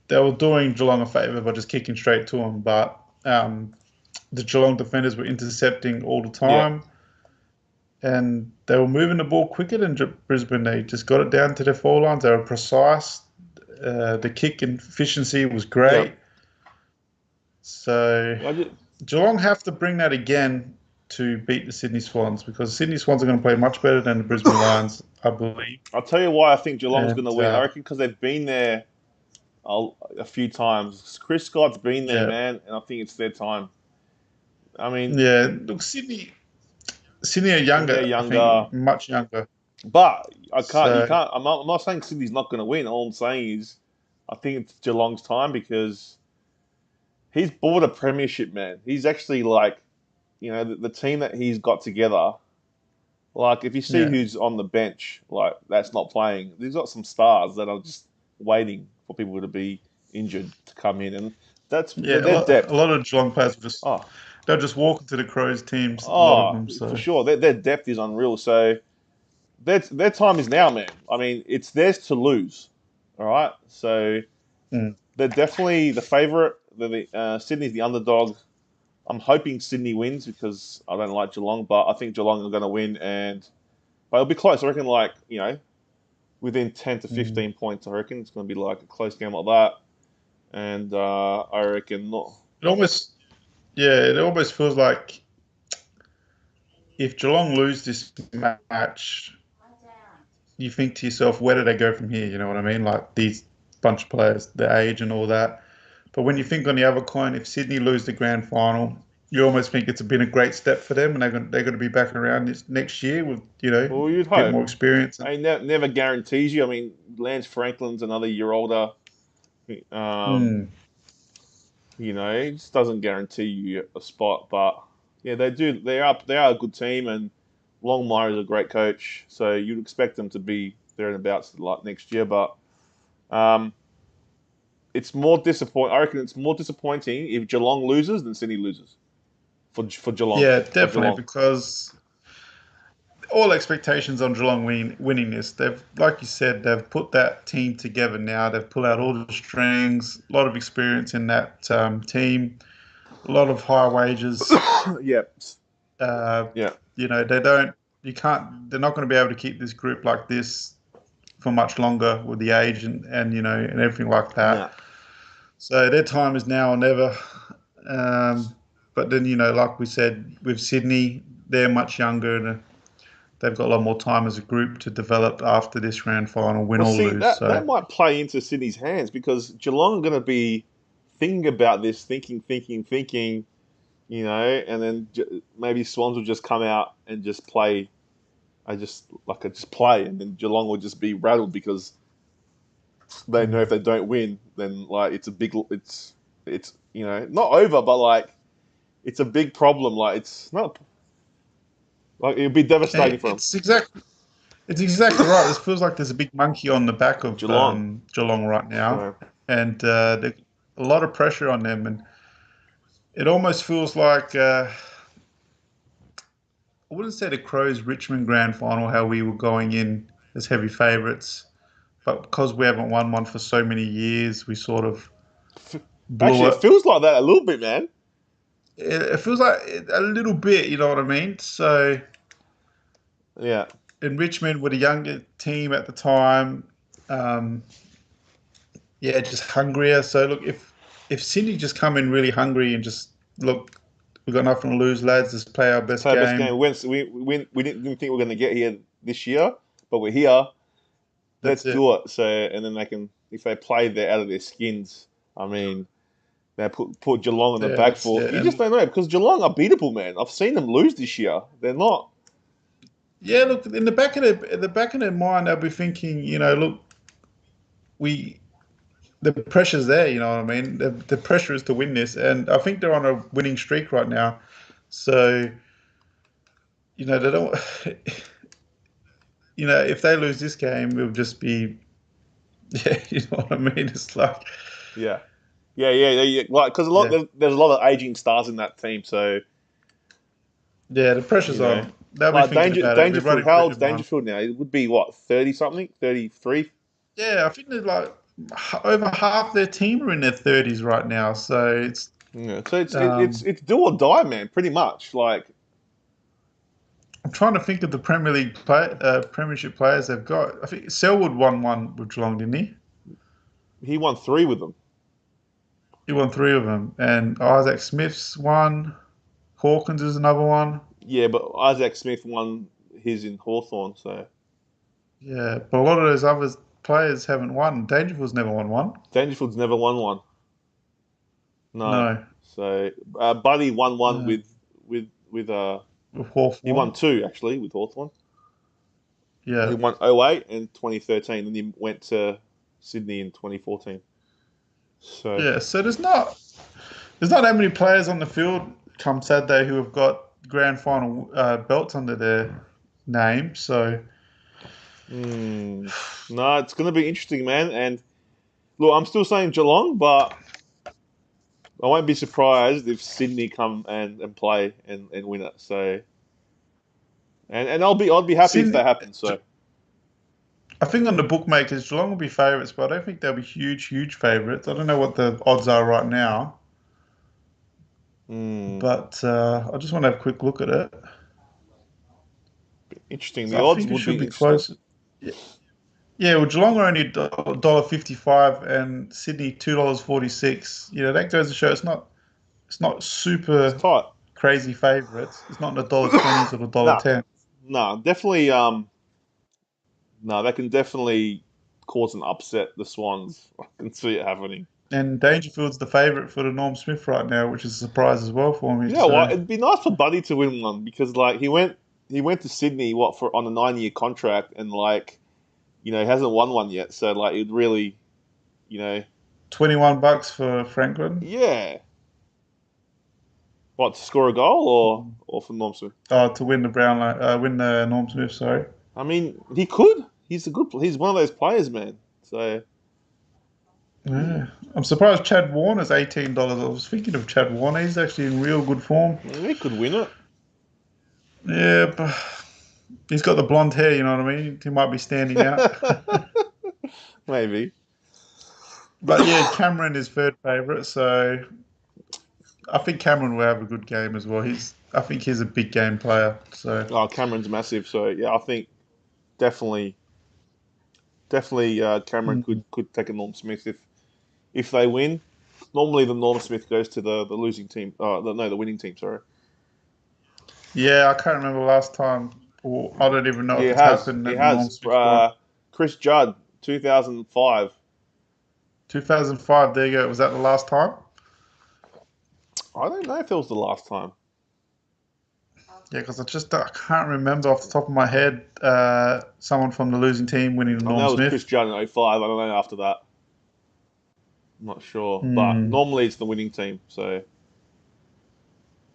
they were doing Geelong a favour by just kicking straight to them. But the Geelong defenders were intercepting all the yeah, time, and they were moving the ball quicker than Brisbane. They just got it down to their foul lines. They were precise. The kick efficiency was yeah. great. So I just, Geelong have to bring that again to beat the Sydney Swans because Sydney Swans are going to play much better than the Brisbane Lions, I believe. I'll tell you why I think Geelong's going And to win. I reckon because they've been there a few times. Chris Scott's been there, yeah, man, and I think it's their time. I mean, yeah. Look, Sydney are they're younger. I younger, think much younger. but you So can't. I'm not saying Sydney's not going to win. All I'm saying is, I think it's Geelong's time because he's bought a premiership, man. He's actually like, the team that he's got together. Like, if you see Yeah. who's on the bench, like that's not playing, he's got some stars that are just waiting for people to be injured to come in, and that's Yeah, their a depth. lot of Geelong players will just Oh, they'll just walk into the Crows teams. A lot of oh, them. for So sure, their depth is unreal. So their time is now, man. I mean, it's theirs to lose. All right, so mm. they're definitely the favourite. Sydney's the underdog. I'm hoping Sydney wins because I don't like Geelong, but I think Geelong are going to win, but it'll be close. I reckon, like within 10 to Mm. 15 points. I reckon it's going to be like a close game like that, and I reckon not. It almost it almost feels like if Geelong lose this match, you think to yourself, where do they go from here? You know what I mean? Like these bunch of players, their age and all that. But when you think on the other coin, if Sydney lose the grand final, you almost think it's been a great step for them, and they're going to be back around this next year with a Well, you'd bit hope. more experience. I never guarantees you. I mean, Lance Franklin's another year older. Um, Mm. it just doesn't guarantee you a spot. But yeah, they do. They are a good team, and Longmire is a great coach. So you'd expect them to be there and abouts like next year. But um, it's more disappointing. I reckon it's more disappointing if Geelong loses than Sydney loses for Geelong. Yeah, For definitely, Geelong. because all expectations on Geelong winning this. They've, like you said, they've put that team together now. They've pulled out all the strings, a lot of experience in that team, a lot of high wages. Yeah. Uh, Yeah. they don't, you can't, they're not going to be able to keep this group like this for much longer with the age and everything like No. that. So their time is now or never. But then, like we said, with Sydney, they're much younger and they've got a lot more time as a group to develop after this grand final, win Well, or see, lose. that So, might play into Sydney's hands because Geelong are going to be thinking about this, thinking, and then maybe Swans will just come out and just play. I just play, and then Geelong will just be rattled because they know if they don't win, then like it's not over, but like it's a big problem. Like it's not like it'll be devastating for them. It's exactly right. This feels like there's a big monkey on the back of Geelong. Geelong right now, So and a lot of pressure on them, and it almost feels like I wouldn't say the Crows Richmond grand final how we were going in as heavy favourites, but because we haven't won one for so many years, we sort of blew actually, it it. feels like that a little bit, man. It feels like a little bit, you know what I mean? So Yeah. in Richmond, with a younger team at the time, um, yeah, just hungrier. So look, if Sydney just come in really hungry and just look, we've got nothing to lose, lads. Let's play our Let's best play our best game. game. We didn't think we were going to get here this year, but we're here. Let's That's it. do it. So, and then if they play, they're out of their skins. I mean, they put Geelong on the Yeah, back that's foot. it. You just don't know because Geelong are beatable, man. I've seen them lose this year. They're not. Yeah, look, in the back of their mind, they'll be thinking, look, we the pressure's there. You know what I mean? The pressure is to win this, and I think they're on a winning streak right now. So they don't. If they lose this game, it'll just be, yeah, you know what I mean? It's like, Yeah, yeah. Like because yeah, there's a lot of aging stars in that team. So yeah, the you pressure's know, on. They'll be like thinking about it. We're Dangerfield. running How for old's everyone. Dangerfield now? It would be what 30 something, 33. Yeah, I think they're like over half their team are in their 30s right now. So it's, Yeah. So um, it's do or die, man. Pretty much. Like I'm trying to think of the Premiership players they've got. I think Selwood won one with Geelong, didn't he? he won 3 with them. He won three of them, and Isaac Smith's one. Hawkins is another one. Yeah, but Isaac Smith won his in Hawthorn. So Yeah, but a lot of those other players haven't won. Dangerfield's never won one. Dangerfield's never won one. No. No, So Buddy won one no. with With he won Hawthorn. 2 actually with Hawthorn. He Yeah, won '08 and 2013, and he went to Sydney in 2014. So yeah. So There's not that many players on the field come Saturday who have got grand final belts under their name. So No, it's going to be interesting, man. And look, I'm still saying Geelong, but I won't be surprised if Sydney come and play and win it. So, and I'd be happy if Sydney, that happens. So, I think on the bookmakers, Geelong will be favourites, but I don't think they'll be huge favourites. I don't know what the odds are right now, but I just want to have a quick look at it. interesting. So The I odds think it would should be be interesting. close. Yeah, well, Geelong are only $1.55 and Sydney $2.46. You know, that goes to show it's not It's super tight. crazy favourites. It's not in the $1.20s or the No, $1.10. no, definitely. No, that can definitely cause an upset. The Swans, I can see it happening. And Dangerfield's the favourite for the Norm Smith right now, which is a surprise as well for me. You know what? So It'd be nice for Buddy to win one because, like, he went to Sydney for on a 9-year contract and like, he hasn't won one yet. So like, it'd really, you know, $21 for Franklin. yeah. What, to score a goal or for Norm Smith? To win the Brownlow, win the Norm Smith. Sorry. I mean, he could. He's he's one of those players, man. So Yeah, I'm surprised Chad Warner's $18. I was thinking of Chad Warner. He's actually in real good form. he could win it. Yeah, but he's got the blonde hair. You know what I mean? He might be standing out. Maybe. But yeah, Cameron is third favourite, so I think Cameron will have a good game as well. I think he's a big game player. So Oh, Cameron's massive. So yeah, I think definitely, Cameron could take a Norm Smith if they win. Normally, the Norm Smith goes to the losing team. The winning team. Sorry. yeah, I can't remember last time, or I don't even know Yeah, if it it's has. happened It at the Norm has. Smith one. Chris Judd, 2005. 2005. There you go. Was that the last time? I don't know if it was the last time. Yeah, because I can't remember off the top of my head someone from the losing team winning the I know Norm it was Smith. Chris Judd in 05. I don't know after that. I'm not sure. But Hmm. normally it's the winning team. So,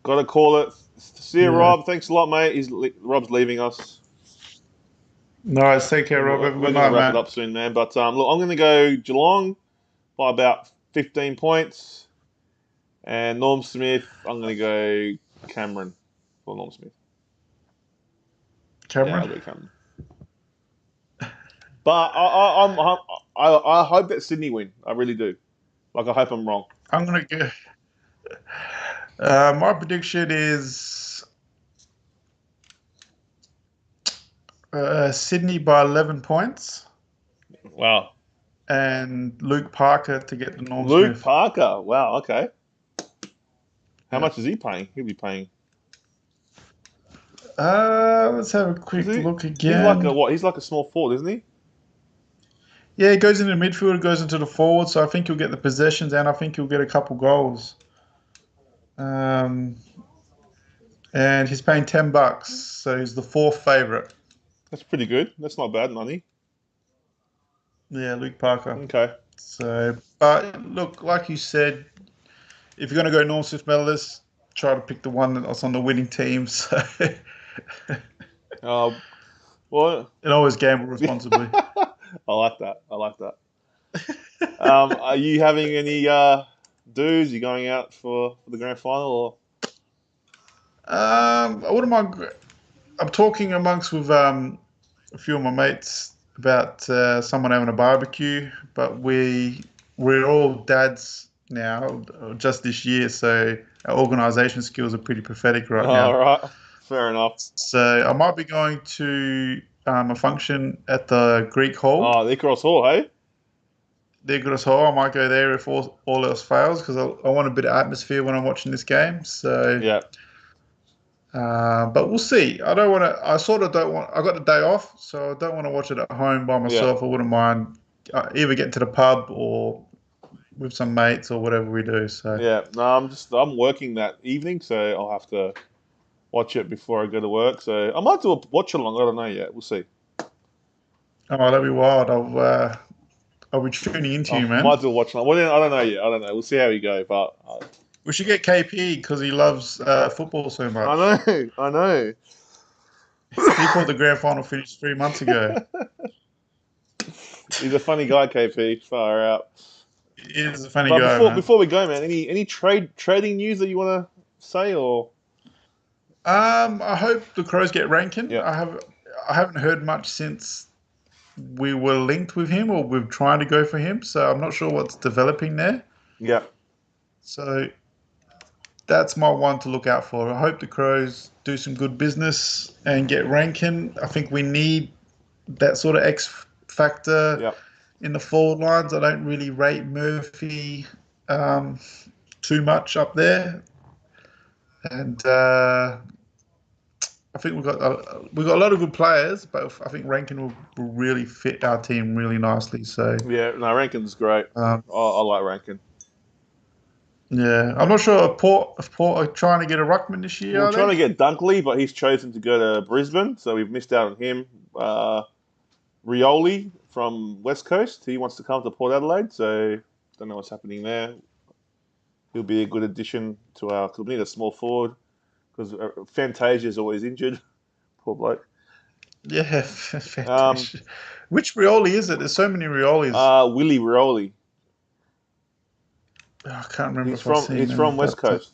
got to call it. See you, Yeah. Rob. Thanks a lot, mate. Rob's leaving us. No, worries. Take care, Rob. We're Have a good going to night, wrap it mate. up soon, man. But look, I'm going to go Geelong by about 15 points. And Norm Smith, I'm going to go Cameron for Norm Smith. Yeah, I'll Cameron? go Cameron. But I hope that Sydney win. I really do. Like, I hope I'm wrong. I'm going to go. My prediction is Sydney by 11 points Wow. and Luke Parker to get the Norm Luke Smith. Parker. Wow, okay. How Yeah. much is he paying? He'll be paying. Let's have a quick Is he? look He's again. like a what? He's like a small forward, isn't he? Yeah, he goes into the midfield, goes into the forward, so I think he'll get the possessions and I think he'll get a couple goals. And he's paying $10, so he's the fourth favourite. That's pretty good. That's not bad money. Yeah, Luke Parker. Okay. So, but look, like you said, if you're going to go Norm Smith medalist, try to pick the one that's on the winning team. So, Well, and always gamble responsibly. I like that. I like that. Are you having any dues? You going out for the grand final? Or? I wouldn't mind. I'm talking with a few of my mates about someone having a barbecue, but we're all dads now, just this year, so our organisation skills are pretty pathetic right now. All right. Fair enough. So I might be going to a function at the Greek Hall. Oh, the Icarus Hall, hey? The Icarus Hall. I might go there if all else fails because I want a bit of atmosphere when I'm watching this game. So Yeah. but we'll see. I don't want to. I sort of don't want. I got the day off, so I don't want to watch it at home by myself. I wouldn't mind either getting to the pub or with some mates or whatever we do. So Yeah. No, I'm working that evening, so I'll have to watch it before I go to work. So I might do a watch along. I don't know yet. We'll see. oh, that'd be wild. I'll be tuning into you, I man. might do a watch along. Well, I don't know yet. I don't know. We'll see how we go. But We should get KP because he loves football so much. I know. He thought the grand final finished 3 months ago. He's a funny guy, KP. Far out. He is a funny But guy, man. before we go, man, any trading news that you want to say or? I hope the Crows get Rankin. Yeah. I haven't heard much since we were linked with him or we're trying to go for him, so I'm not sure what's developing there. Yeah. So that's my one to look out for. I hope the Crows do some good business and get Rankin. I think we need that sort of X factor in the forward lines. I don't really rate Murphy too much up there, and I think we've got a lot of good players, but I think Rankin will really fit our team really nicely. So yeah, no, Rankin's great. I like Rankin. Yeah, I'm not sure if Port are trying to get a ruckman this year. We're trying to get Dunkley, but he's chosen to go to Brisbane, so we've missed out on him. Rioli from West Coast, he wants to come to Port Adelaide, so don't know what's happening there. He'll be a good addition to our club. We need a small forward because Fantasia is always injured. Poor bloke. Yeah, Fantasia. Which Rioli is it? There's so many Riolis. Willie Rioli. Oh, I can't remember. He's from West Coast.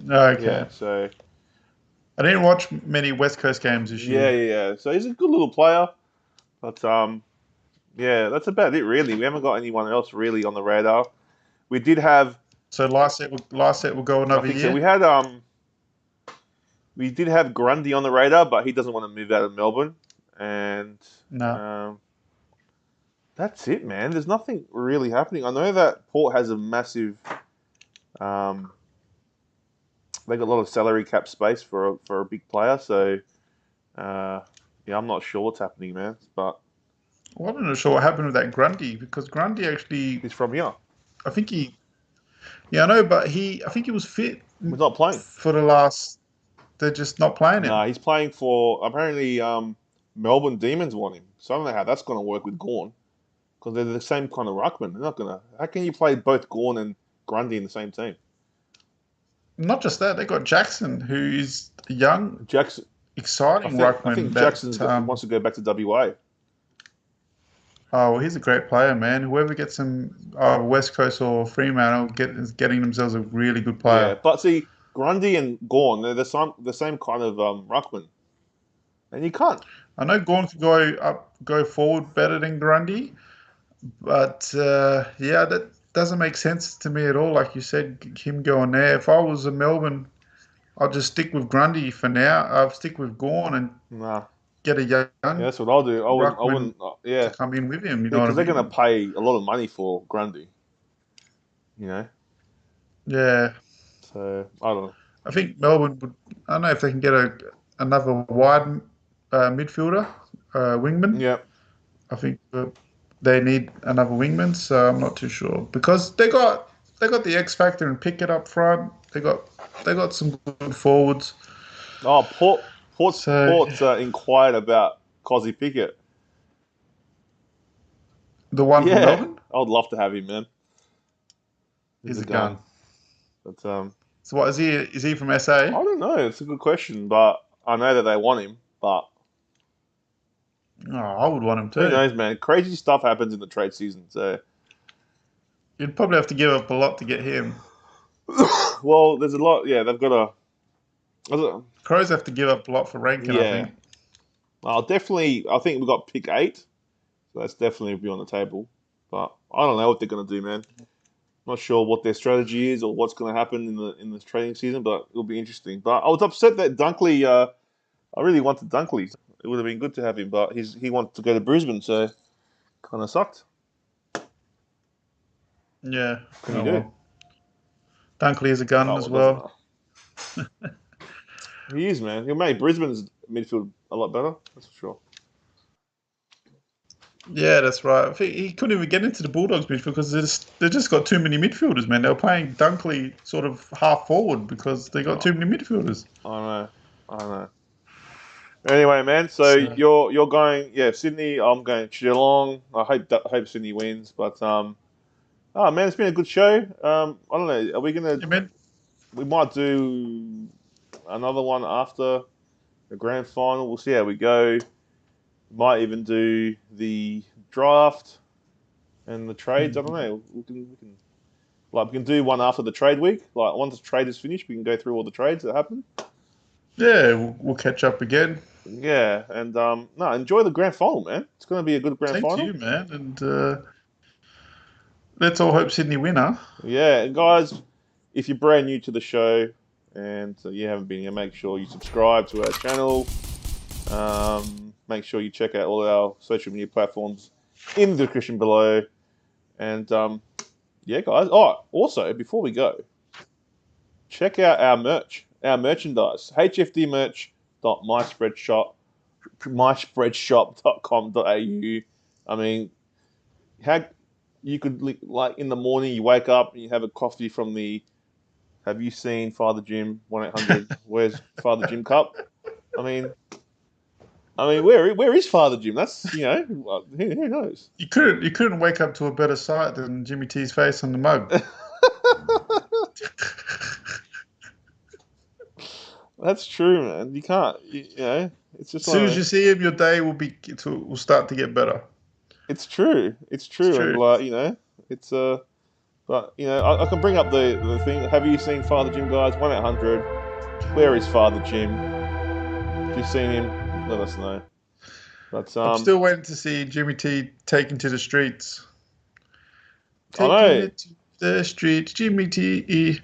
Okay. Yeah, so I didn't watch many West Coast games this year. Yeah. So he's a good little player, but yeah, that's about it really. We haven't got anyone else really on the radar. We did have. So last set will go another year. So we did have Grundy on the radar, but he doesn't want to move out of Melbourne, and no. That's it, man. There's nothing really happening. I know that Port has a massive. They got a lot of salary cap space for a big player, so yeah, I'm not sure what's happening, man. But I'm not sure what happened with that Grundy because Grundy actually. He's from here. I think he. Yeah, I know, but I think he was fit. He's not playing for the last. They're just not playing him. No, he's playing for apparently Melbourne Demons want him. So I don't know how that's going to work with Gawn. Because they're the same kind of ruckman. They're not gonna. How can you play both Gawn and Grundy in the same team? Not just that, they got Jackson, who is young, exciting ruckman. I think Jackson wants to go back to WA. Oh, well, he's a great player, man. Whoever gets him, West Coast or Fremantle, is getting themselves a really good player. Yeah, but see, Grundy and Gawn, they're the same kind of ruckman, and you can't. I know Gawn could go forward better than Grundy. But, yeah, that doesn't make sense to me at all. Like you said, him going there. If I was a Melbourne, I'd just stick with Grundy for now. I'll stick with Gawn and get a young. Yeah, that's what I'll do. I wouldn't. To come in with him. You know, because they're going to pay a lot of money for Grundy. You know. Yeah. So I don't know. I think Melbourne would. I don't know if they can get another wide midfielder, wingman. Yeah. I think. They need another wingman, so I'm not too sure because they got the X factor and Pickett up front. They got some good forwards. Oh, Port's inquired about Cozzy Pickett. The one from Melbourne? I would love to have him, man. He's a gun. But so what is he? Is he from SA? I don't know. It's a good question, but I know that they want him. But I would want him too. Who knows, man? Crazy stuff happens in the trade season, so you'd probably have to give up a lot to get him. Well, there's a lot. Yeah, they've got Crows have to give up a lot for Rankin. Yeah. I think. Well, definitely. I think we've got pick 8, so that's definitely be on the table. But I don't know what they're going to do, man. Not sure what their strategy is or what's going to happen in the trading season, but it'll be interesting. But I was upset that Dunkley. I really wanted Dunkley. It would have been good to have him, but he wanted to go to Brisbane, so kind of sucked. Yeah. What can you do? Dunkley is a gun as well. He is, man. He'll make Brisbane's midfield a lot better, that's for sure. Yeah, that's right. I think he couldn't even get into the Bulldogs midfield because they just got too many midfielders, man. They were playing Dunkley sort of half forward because they got too many midfielders. I know. Anyway, man, so you're going, Sydney. I'm going Geelong. I hope Sydney wins, but Oh man, it's been a good show. I don't know. Are we gonna? Yeah, man. We might do another one after the grand final. We'll see how we go. Might even do the draft and the trades. I don't know. We can do one after the trade week. Like once the trade is finished, we can go through all the trades that happen. Yeah, we'll catch up again. Yeah, and no, enjoy the grand final, man. It's going to be a good grand Same final. to you, man. And let's all hope Sydney win, huh? Yeah, and guys, if you're brand new to the show and you haven't been here, make sure you subscribe to our channel. Make sure you check out all our social media platforms in the description below. And yeah, guys. Oh, also, before we go, check out our merch, our merchandise, hfdmerch.myspreadshop.com.au. I mean, how you could, like, in the morning, you wake up and you have a coffee from the "Have you seen Father Jim?" 1-800 Where's Father Jim cup? I mean, where is Father Jim? That's, who knows? You couldn't wake up to a better sight than Jimmy T's face on the mug. That's true, man. You can't. It's just As soon as you see him, your day will start to get better. It's true. It's true. And it's But I can bring up the thing. Have you seen Father Jim, guys? 1-800 Where is Father Jim? If you've seen him, let us know. But I'm still waiting to see Jimmy T taken to the streets. I know. Taking it to the streets, Jimmy T.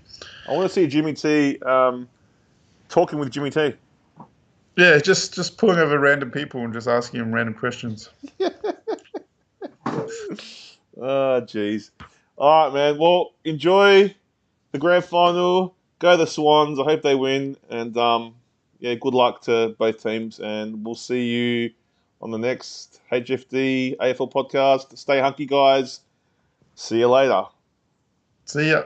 I want to see Jimmy T talking with Jimmy T. Yeah, just pulling over random people and just asking them random questions. Oh, jeez. All right, man. Well, enjoy the grand final. Go the Swans. I hope they win. And yeah, good luck to both teams. And we'll see you on the next HFD AFL podcast. Stay hunky, guys. See you later. See ya.